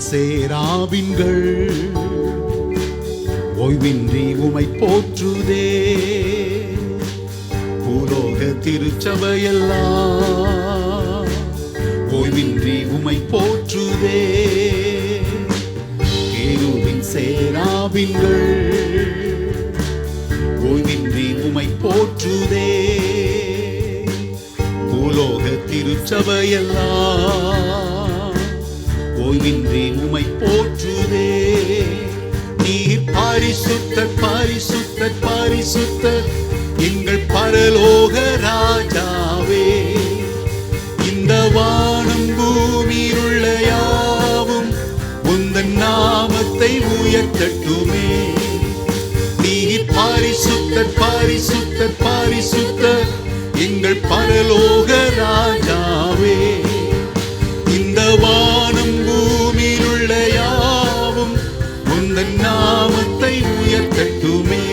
சேராவின்கள் ஓய்வின்றி உமை போற்றுதே. பூலோக திருச்சபையெல்லாம் ஓய்வின்றி உமை போற்றுதே. கேருவின் சேராவின்கள் ஓய்வின்றி உமை போற்றுதே. பூலோக திருச்சபையெல்லாம் ஓய்வின்றி உமை போற்றுதே. நீர் பரிசுத்தர் பரிசுத்தர் பரிசுத்தர் எங்கள் பரலோக ராஜாவே. இந்த வானம் பூமியிலுள்ள யாவும் உந்தன் நாமத்தை உயர்த்தட்டுமே. நீர் பரிசுத்தர் பரிசுத்தர் பரிசுத்தர் எங்கள் பரலோக ராஜாவே. இந்த வானம் பூமியிலுள்ள யாவும் உந்தன் நாமத்தை உயர்த்தட்டுமே.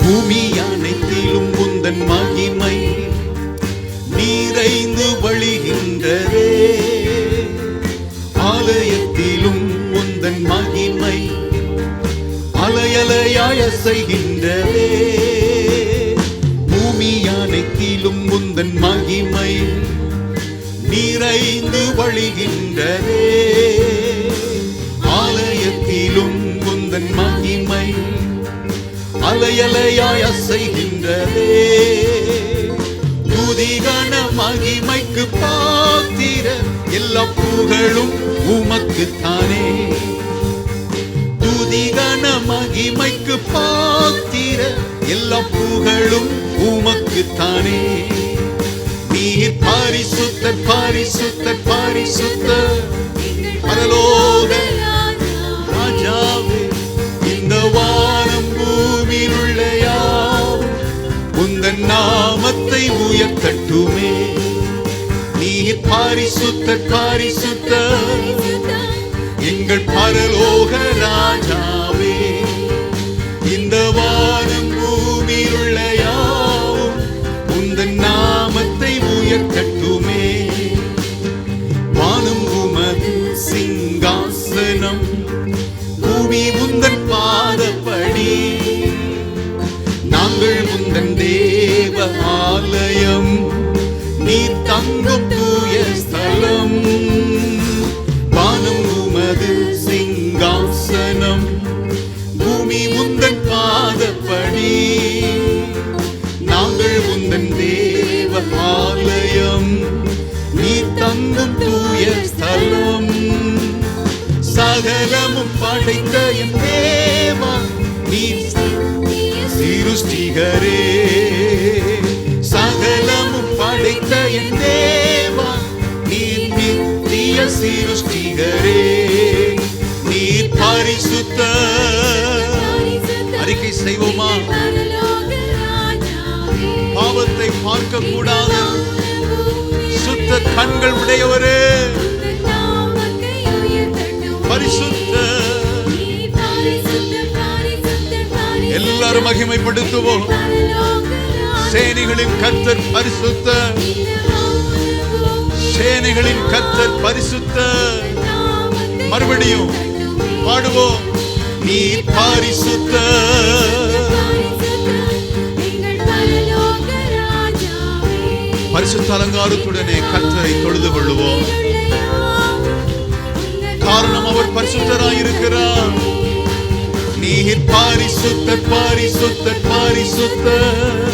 பூமி அனைத்திலும் உந்தன் மகிமை நிறைந்து வழிகின்றதே. ஆலயத்திலும் உந்தன் மகிமை அலையலையாய் அசைகின்றதே. பூமி அனைத்திலும் உந்தன் மகிமை நிறைந்து வழிகின்றதே. ஆலயத்திலும் உந்தன் மகிமை அலையலையாய் அசைகின்றதே. துதிகன மகிமைக்கு பாத்திர எல்லா புகழும் உமக்குத்தானே. துதிகன மகிமைக்கு பாத்திர எல்லா புகழும் உமக்குத்தானே. நீர் பரிசுத்தர் பரிசுத்தர் பரிசுத்தர் பரலோக ராஜாவே. இந்த வானம் பூமியிலுள்ள யாவும் உந்தன் நாமத்தை உயர்த்தட்டுமே. நீர் பரிசுத்தர் பரிசுத்தர் எங்கள் பரலோக ராஜாவே. இந்த வானம் பூமியிலுள்ள யாவும் உந்தன் நாமத்தை உயர்த்தட்டுமே. வானம் உமது சிங்காசனம் பூமி உந்தன் பாதப்படி. நாங்கள் உந்தன் தேவ ஆலயம் நீர் தங்கும் தூய ஸ்தலம். வானம் உமது சிங்காசனம் பூமி உந்தன் பாதப்படி. நாங்கள் உந்தன் தேவ ஆலயம் நீர் தங்கும் தூய ஸ்தலம். சகலமும் படைத்த என் தேவா நீர் சிருஷ்டிகரே. சகலமும் படைத்த என் தேவா நீர் நித்திய சிருஷ்டிகரே. நீர் பரிசுத்தர். அறிக்கை செய்வோமா? பாவத்தை பார்க்க கூடாது சுத்த கண்கள் உடையவரே பரிசுத்தர். எல்லாரும் மகிமைப்படுத்துவோம். சேனைகளின் கர்த்தர் பரிசுத்தர். சேனைகளின் கர்த்தர் பரிசுத்தர். மறுபடியும் பாடுவோம். நீர் பரிசுத்தர். பரிசுத்த அலங்காரத்துடனே கர்த்தரை தொழுது கொள்ளுவோம். காரணம் அவர் பரிசுத்தராய் இருக்கிறார். நீர் பரிசுத்தர் பரிசுத்தர் பரிசுத்தர்.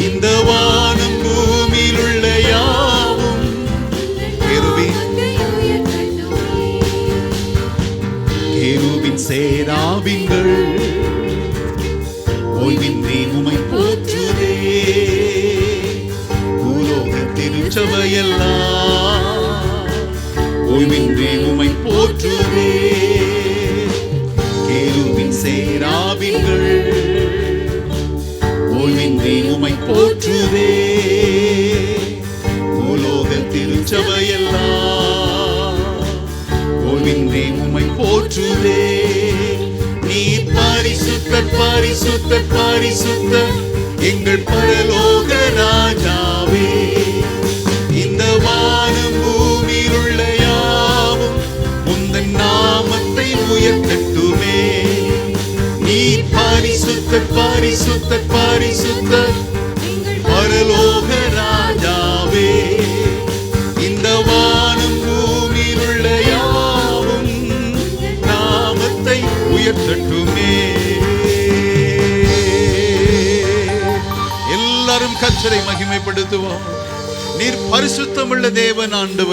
இந்த வானம் பூமியிலுள்ள யாவும் கேருவின் சேராவின்கள் ஓய்வின்றி உமை போற்றுதே. பூலோக திருச்சபையெல்லாம் ஓய்வின்றி உமை போற்றுதே. கேருவின் சேராவின்கள் ஓய்வின்றி உமை போற்றுதே. பூலோக திருச்சபையெல்லாம் ஓய்வின்றி உமை போற்றுதே. நீர் பரிசுத்தர் பரிசுத்தர் பரிசுத்தர் எங்கள் பரலோக ராஜாவே. இந்த பரிசுத்தர் பரிசுத்தர் பரிசுத்தர் பரலோக ராஜாவே. இந்த வானம் பூமியில் உள்ள யாவும் நாமத்தை உயர்த்தட்டுமே. எல்லாரும் கர்த்தரை மகிமைப்படுத்துவோம். நீர் பரிசுத்தமுள்ள தேவன் ஆண்டவர்.